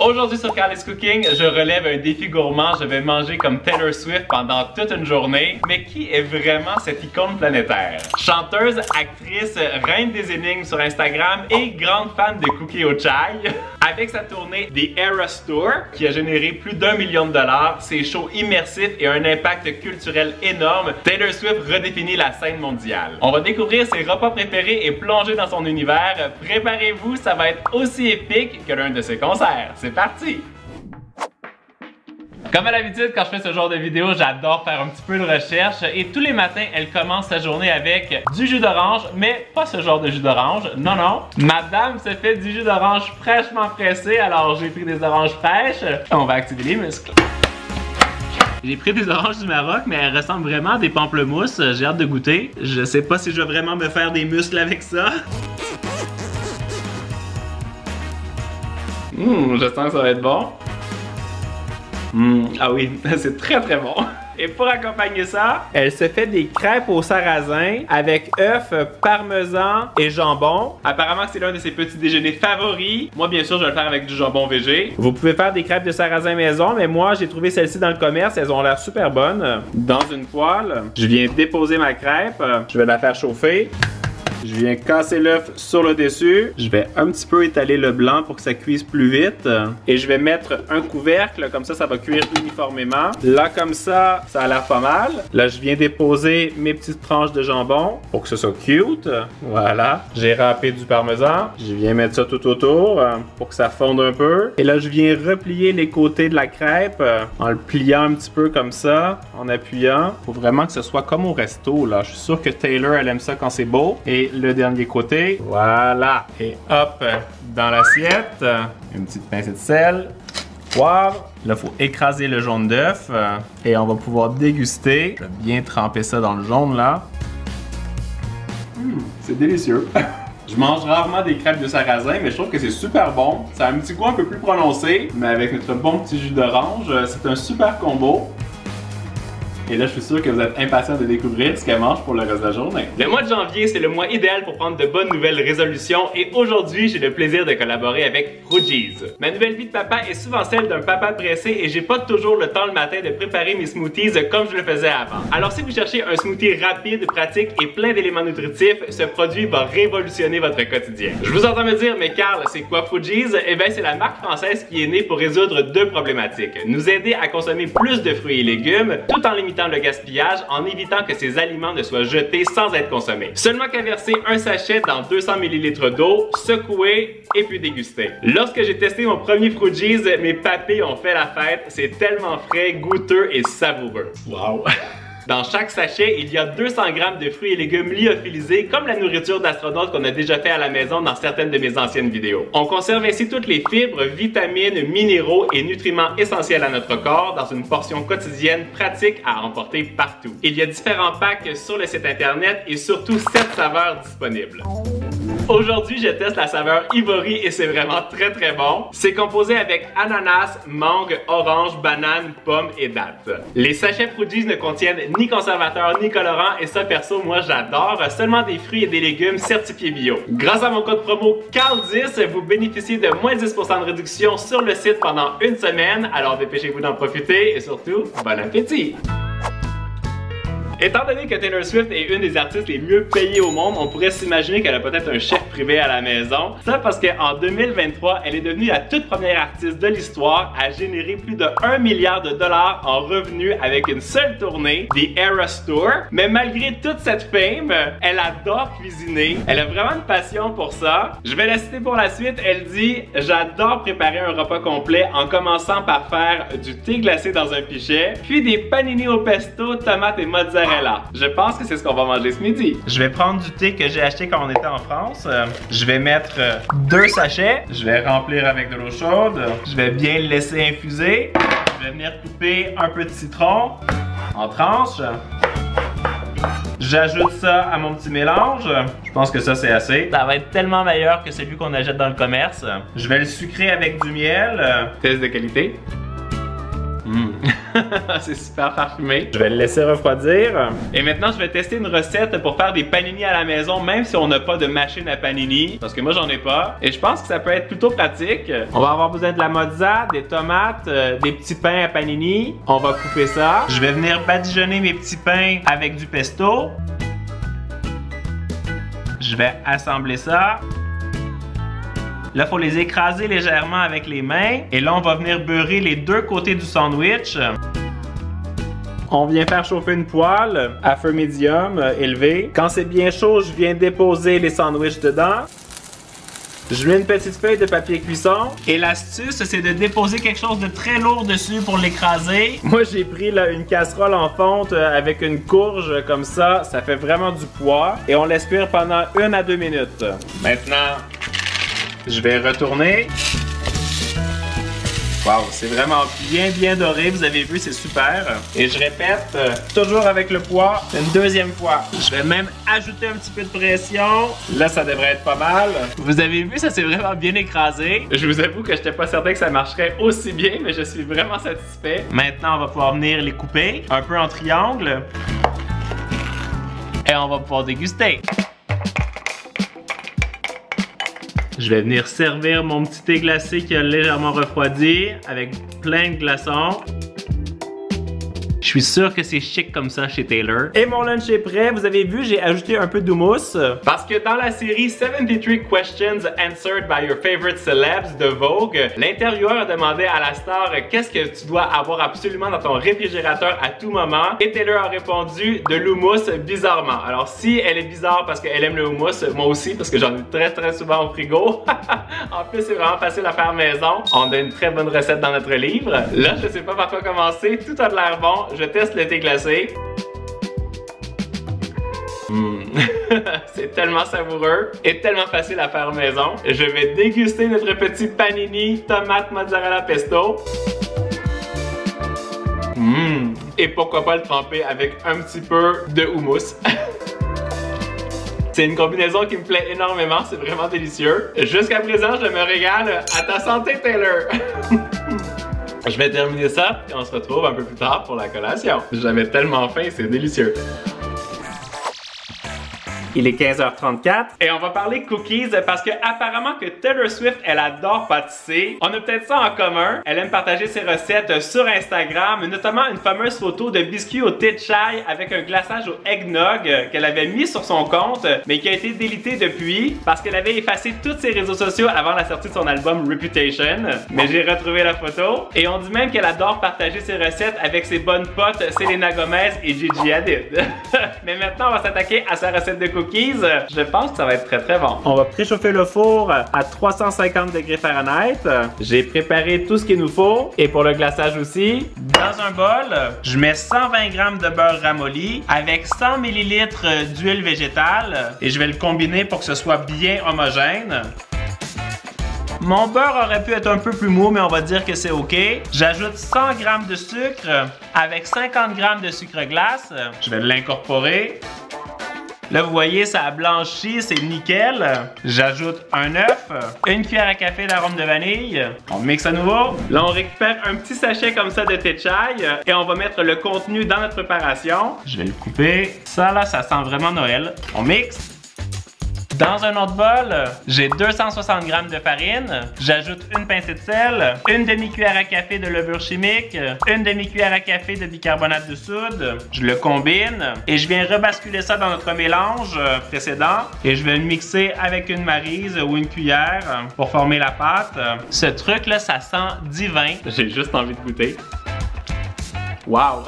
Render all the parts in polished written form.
Aujourd'hui sur Carly's Cooking, je relève un défi gourmand. Je vais manger comme Taylor Swift pendant toute une journée. Mais qui est vraiment cette icône planétaire? Chanteuse, actrice, reine des énigmes sur Instagram et grande fan de cookies au chai. Avec sa tournée The Eras Tour, qui a généré plus d'1 million de $, ses shows immersifs et un impact culturel énorme, Taylor Swift redéfinit la scène mondiale. On va découvrir ses repas préférés et plonger dans son univers. Préparez-vous, ça va être aussi épique que l'un de ses concerts. C'est parti! Comme à l'habitude, quand je fais ce genre de vidéo, j'adore faire un petit peu de recherche et tous les matins, elle commence sa journée avec du jus d'orange, mais pas ce genre de jus d'orange, non, non. Madame se fait du jus d'orange fraîchement pressé, alors j'ai pris des oranges fraîches. On va activer les muscles. J'ai pris des oranges du Maroc, mais elles ressemblent vraiment à des pamplemousses. J'ai hâte de goûter. Je sais pas si je vais vraiment me faire des muscles avec ça. Je sens que ça va être bon. Ah oui, c'est très très bon. Et pour accompagner ça, elle se fait des crêpes au sarrasin avec œufs, parmesan et jambon. Apparemment c'est l'un de ses petits déjeuners favoris. Moi bien sûr je vais le faire avec du jambon végé. Vous pouvez faire des crêpes de sarrasin maison, mais moi j'ai trouvé celles-ci dans le commerce. Elles ont l'air super bonnes. Dans une poêle, je viens déposer ma crêpe. Je vais la faire chauffer. Je viens casser l'œuf sur le dessus. Je vais un petit peu étaler le blanc pour que ça cuise plus vite. Et je vais mettre un couvercle, comme ça va cuire uniformément. Là, comme ça a l'air pas mal. Là, je viens déposer mes petites tranches de jambon pour que ce soit cute. Voilà. J'ai râpé du parmesan. Je viens mettre ça tout autour pour que ça fonde un peu. Et là, je viens replier les côtés de la crêpe en le pliant un petit peu comme ça, en appuyant. Faut vraiment que ce soit comme au resto, là. Je suis sûr que Taylor, elle aime ça quand c'est beau. Et le dernier côté, voilà. Et hop, dans l'assiette, une petite pincée de sel, poivre. Là, il faut écraser le jaune d'œuf et on va pouvoir déguster. Je vais bien tremper ça dans le jaune, là. C'est délicieux. Je mange rarement des crêpes de sarrasin, mais je trouve que c'est super bon. Ça a un petit goût un peu plus prononcé, mais avec notre bon petit jus d'orange, c'est un super combo. Et là, je suis sûr que vous êtes impatients de découvrir ce qu'elle mange pour le reste de la journée. Le mois de janvier, c'est le mois idéal pour prendre de bonnes nouvelles résolutions et aujourd'hui, j'ai le plaisir de collaborer avec Frugies. Ma nouvelle vie de papa est souvent celle d'un papa pressé et j'ai pas toujours le temps le matin de préparer mes smoothies comme je le faisais avant. Alors si vous cherchez un smoothie rapide, pratique et plein d'éléments nutritifs, ce produit va révolutionner votre quotidien. Je vous entends me dire, mais Carl, c'est quoi Frugies? Eh bien, c'est la marque française qui est née pour résoudre deux problématiques. Nous aider à consommer plus de fruits et légumes, tout en limitant le gaspillage en évitant que ces aliments ne soient jetés sans être consommés. Seulement qu'à verser un sachet dans 200 ml d'eau, secouer et puis déguster. Lorsque j'ai testé mon premier Frugies, mes papilles ont fait la fête. C'est tellement frais, goûteux et savoureux. Wow! Dans chaque sachet, il y a 200 grammes de fruits et légumes lyophilisés, comme la nourriture d'astronaute qu'on a déjà fait à la maison dans certaines de mes anciennes vidéos. On conserve ainsi toutes les fibres, vitamines, minéraux et nutriments essentiels à notre corps dans une portion quotidienne pratique à emporter partout. Il y a différents packs sur le site internet et surtout 7 saveurs disponibles. Aujourd'hui, je teste la saveur Ivory et c'est vraiment très très bon. C'est composé avec ananas, mangue, orange, banane, pomme et date. Les sachets Frugies ne contiennent ni conservateurs ni colorants et ça perso, moi j'adore. Seulement des fruits et des légumes certifiés bio. Grâce à mon code promo CARL10, vous bénéficiez de moins 10% de réduction sur le site pendant une semaine. Alors dépêchez-vous d'en profiter et surtout, bon appétit! Étant donné que Taylor Swift est une des artistes les mieux payées au monde, on pourrait s'imaginer qu'elle a peut-être un chef privé à la maison. Ça parce qu'en 2023, elle est devenue la toute première artiste de l'histoire à générer plus de 1 milliard de dollars en revenus avec une seule tournée, The Eras Tour. Mais malgré toute cette fame, elle adore cuisiner. Elle a vraiment une passion pour ça. Je vais la citer pour la suite. Elle dit « J'adore préparer un repas complet en commençant par faire du thé glacé dans un pichet, puis des panini au pesto, tomates et mozzarella. Je pense que c'est ce qu'on va manger ce midi. Je vais prendre du thé que j'ai acheté quand on était en France. Je vais mettre 2 sachets. Je vais remplir avec de l'eau chaude. Je vais bien le laisser infuser. Je vais venir couper un peu de citron en tranches. J'ajoute ça à mon petit mélange. Je pense que ça c'est assez. Ça va être tellement meilleur que celui qu'on achète dans le commerce. Je vais le sucrer avec du miel. Test de qualité. C'est super parfumé. Je vais le laisser refroidir. Et maintenant, je vais tester une recette pour faire des panini à la maison, même si on n'a pas de machine à panini. Parce que moi, j'en ai pas. Et je pense que ça peut être plutôt pratique. On va avoir besoin de la mozza, des tomates, des petits pains à panini. On va couper ça. Je vais venir badigeonner mes petits pains avec du pesto. Je vais assembler ça. Là, il faut les écraser légèrement avec les mains. Et là, on va venir beurrer les deux côtés du sandwich. On vient faire chauffer une poêle à feu médium élevé. Quand c'est bien chaud, je viens déposer les sandwichs dedans. Je mets une petite feuille de papier cuisson. Et l'astuce, c'est de déposer quelque chose de très lourd dessus pour l'écraser. Moi, j'ai pris là, une casserole en fonte avec une courge comme ça. Ça fait vraiment du poids. Et on laisse cuire pendant 1 à 2 minutes. Maintenant, je vais retourner. Wow, c'est vraiment bien doré. Vous avez vu, c'est super. Et je répète, toujours avec le poids, une deuxième fois. Je vais même ajouter un petit peu de pression. Là, ça devrait être pas mal. Vous avez vu, ça s'est vraiment bien écrasé. Je vous avoue que j'étais pas certain que ça marcherait aussi bien, mais je suis vraiment satisfait. Maintenant, on va pouvoir venir les couper un peu en triangle. Et on va pouvoir déguster. Je vais venir servir mon petit thé glacé qui a légèrement refroidi avec plein de glaçons. Je suis sûr que c'est chic comme ça chez Taylor. Et mon lunch est prêt. Vous avez vu, j'ai ajouté un peu d'houmous. Parce que dans la série 73 Questions Answered by Your Favorite Celebs de Vogue, l'intervieweur a demandé à la star qu'est-ce que tu dois avoir absolument dans ton réfrigérateur à tout moment. Et Taylor a répondu de l'houmous bizarrement. Alors si elle est bizarre parce qu'elle aime le houmous, moi aussi parce que j'en ai très souvent au frigo. En plus, c'est vraiment facile à faire maison. On a une très bonne recette dans notre livre. Là, je sais pas par quoi commencer. Tout a l'air bon. Je teste le thé glacé. C'est tellement savoureux et tellement facile à faire maison. Je vais déguster notre petit panini tomate mozzarella pesto. Et pourquoi pas le tremper avec un petit peu de houmous. C'est une combinaison qui me plaît énormément, c'est vraiment délicieux. Jusqu'à présent, je me régale. À ta santé, Taylor! Je vais terminer ça et on se retrouve un peu plus tard pour la collation. J'avais tellement faim, c'est délicieux. Il est 15h34 et on va parler cookies parce que apparemment que Taylor Swift, elle adore pâtisser. On a peut-être ça en commun. Elle aime partager ses recettes sur Instagram, notamment une fameuse photo de biscuits au thé de chai avec un glaçage au eggnog qu'elle avait mis sur son compte, mais qui a été délité depuis parce qu'elle avait effacé tous ses réseaux sociaux avant la sortie de son album Reputation. Mais j'ai retrouvé la photo et on dit même qu'elle adore partager ses recettes avec ses bonnes potes Selena Gomez et Gigi Hadid. Mais maintenant, on va s'attaquer à sa recette de cookies. Je pense que ça va être très bon. On va préchauffer le four à 350 degrés Fahrenheit. J'ai préparé tout ce qu'il nous faut. Et pour le glaçage aussi, dans un bol, je mets 120 g de beurre ramolli avec 100 ml d'huile végétale. Et je vais le combiner pour que ce soit bien homogène. Mon beurre aurait pu être un peu plus mou, mais on va dire que c'est OK. J'ajoute 100 g de sucre avec 50 g de sucre glace. Je vais l'incorporer. Là, vous voyez, ça a blanchi, c'est nickel. J'ajoute un œuf, une cuillère à café d'arôme de vanille. On mixe à nouveau. Là, on récupère un petit sachet comme ça de thé de chai et on va mettre le contenu dans notre préparation. Je vais le couper. Ça, là, ça sent vraiment Noël. On mixe. Dans un autre bol, j'ai 260 g de farine. J'ajoute une pincée de sel, une demi-cuillère à café de levure chimique, une demi-cuillère à café de bicarbonate de soude. Je le combine et je viens rebasculer ça dans notre mélange précédent. Et je vais le mixer avec une maryse ou une cuillère pour former la pâte. Ce truc-là, ça sent divin. J'ai juste envie de goûter. Wow!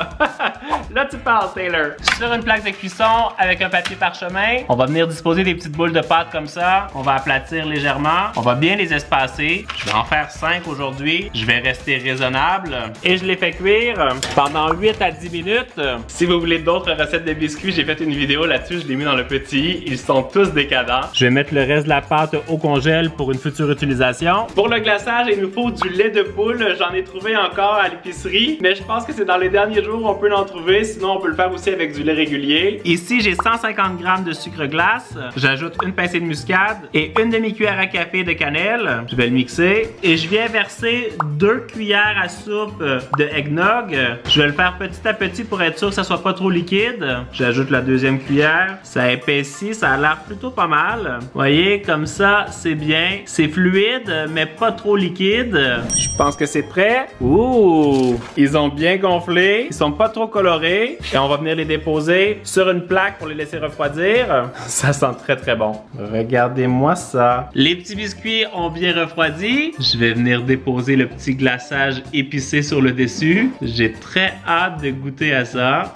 Là, tu parles, Taylor. Sur une plaque de cuisson avec un papier parchemin, on va venir disposer des petites boules de pâte comme ça. On va aplatir légèrement. On va bien les espacer. Je vais en faire 5 aujourd'hui. Je vais rester raisonnable. Et je les fais cuire pendant 8 à 10 minutes. Si vous voulez d'autres recettes de biscuits, j'ai fait une vidéo là-dessus. Je l'ai mis dans le petit. Ils sont tous décadents. Je vais mettre le reste de la pâte au congèle pour une future utilisation. Pour le glaçage, il nous faut du lait de poule. J'en ai trouvé encore à l'épicerie, mais je pense que c'est dans les derniers jours on peut l'en trouver. sinon on peut le faire aussi avec du lait régulier. Ici, j'ai 150 g de sucre glace. J'ajoute une pincée de muscade et une demi-cuillère à café de cannelle. Je vais le mixer et je viens verser 2 cuillères à soupe de eggnog. Je vais le faire petit à petit pour être sûr que ça soit pas trop liquide. J'ajoute la deuxième cuillère. Ça épaissit, ça a l'air plutôt pas mal. Vous voyez, comme ça, c'est bien. C'est fluide, mais pas trop liquide. Je pense que c'est prêt. Ouh! Ils ont bien gonflé. Ils sont pas trop colorés. Et on va venir les déposer sur une plaque pour les laisser refroidir. Ça sent très très bon. Regardez-moi ça. Les petits biscuits ont bien refroidi. Je vais venir déposer le petit glaçage épicé sur le dessus. J'ai très hâte de goûter à ça.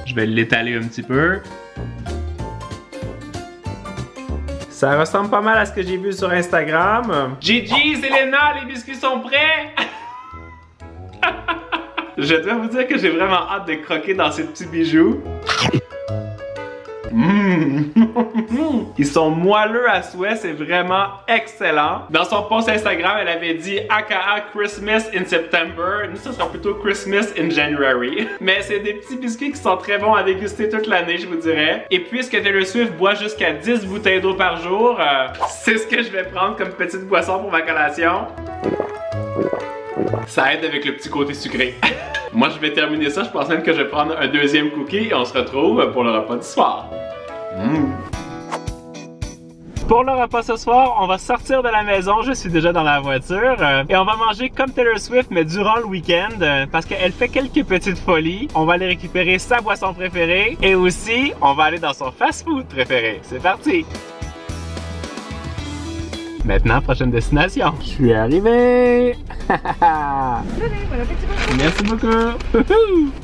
Je vais l'étaler un petit peu. Ça ressemble pas mal à ce que j'ai vu sur Instagram. Gigi, Selena, les biscuits sont prêts! Je dois vous dire que j'ai vraiment hâte de croquer dans ces petits bijoux. Ils sont moelleux à souhait, c'est vraiment excellent. Dans son post Instagram, elle avait dit AKA Christmas in September. Nous, ça sera plutôt Christmas in January. Mais c'est des petits biscuits qui sont très bons à déguster toute l'année, je vous dirais. Et puisque Taylor Swift boit jusqu'à 10 bouteilles d'eau par jour, c'est ce que je vais prendre comme petite boisson pour ma collation. Ça aide avec le petit côté sucré. Moi, je vais terminer ça. Je pense même que je vais prendre un deuxième cookie et on se retrouve pour le repas du soir. Pour le repas ce soir, on va sortir de la maison, je suis déjà dans la voiture, et on va manger comme Taylor Swift, mais durant le week-end, parce qu'elle fait quelques petites folies. On va aller récupérer sa boisson préférée, et aussi, on va aller dans son fast-food préféré. C'est parti! Maintenant, prochaine destination. Je suis arrivé! Merci beaucoup!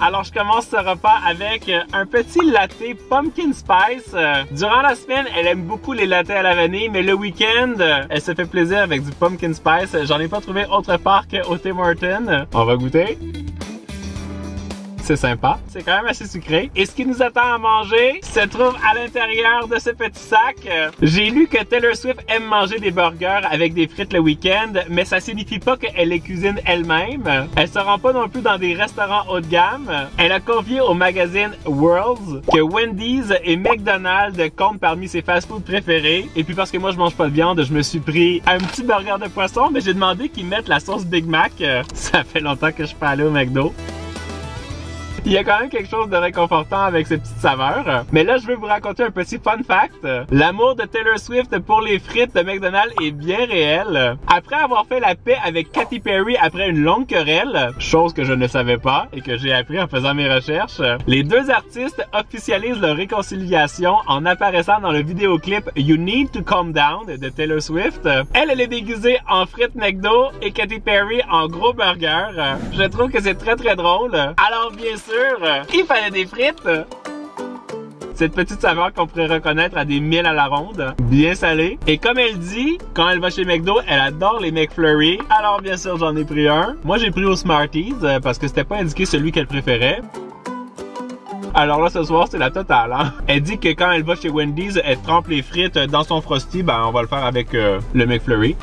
Alors, je commence ce repas avec un petit latte pumpkin spice. Durant la semaine, elle aime beaucoup les lattés à la vanille, mais le week-end, elle se fait plaisir avec du pumpkin spice. J'en ai pas trouvé autre part qu'au Tim Hortons. On va goûter. C'est sympa, c'est quand même assez sucré. Et ce qui nous attend à manger se trouve à l'intérieur de ce petit sac. J'ai lu que Taylor Swift aime manger des burgers avec des frites le week-end, mais ça signifie pas qu'elle les cuisine elle-même. Elle se rend pas non plus dans des restaurants haut de gamme. Elle a confié au magazine Worlds que Wendy's et McDonald's comptent parmi ses fast-food préférés. Et puis parce que moi je mange pas de viande, je me suis pris un petit burger de poisson, mais j'ai demandé qu'ils mettent la sauce Big Mac. Ça fait longtemps que je suis pas allé au McDo. Il y a quand même quelque chose de réconfortant avec ces petites saveurs. Mais là, je veux vous raconter un petit fun fact. L'amour de Taylor Swift pour les frites de McDonald's est bien réel. Après avoir fait la paix avec Katy Perry après une longue querelle, chose que je ne savais pas et que j'ai appris en faisant mes recherches, les deux artistes officialisent leur réconciliation en apparaissant dans le vidéoclip You Need to Calm Down de Taylor Swift. Elle est déguisée en frites McDo et Katy Perry en gros burger. Je trouve que c'est très très drôle. Alors bien sûr, il fallait des frites. Cette petite saveur qu'on pourrait reconnaître à des milles à la ronde, bien salée. Et comme elle dit, quand elle va chez McDo, elle adore les McFlurry. Alors bien sûr, j'en ai pris un. Moi, j'ai pris au Smarties parce que c'était pas indiqué celui qu'elle préférait. Alors là, ce soir, c'est la totale, hein? Elle dit que quand elle va chez Wendy's, elle trempe les frites dans son Frosty. Ben, on va le faire avec le McFlurry.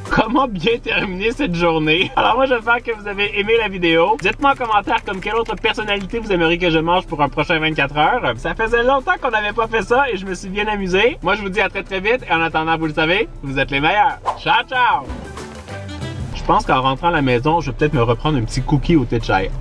Comment bien terminer cette journée? Alors moi, j'espère que vous avez aimé la vidéo. Dites-moi en commentaire comme quelle autre personnalité vous aimeriez que je mange pour un prochain 24 heures. Ça faisait longtemps qu'on n'avait pas fait ça et je me suis bien amusé. Moi, je vous dis à très très vite et en attendant, vous le savez, vous êtes les meilleurs. Ciao, ciao! Je pense qu'en rentrant à la maison, je vais peut-être me reprendre un petit cookie au thé de chai.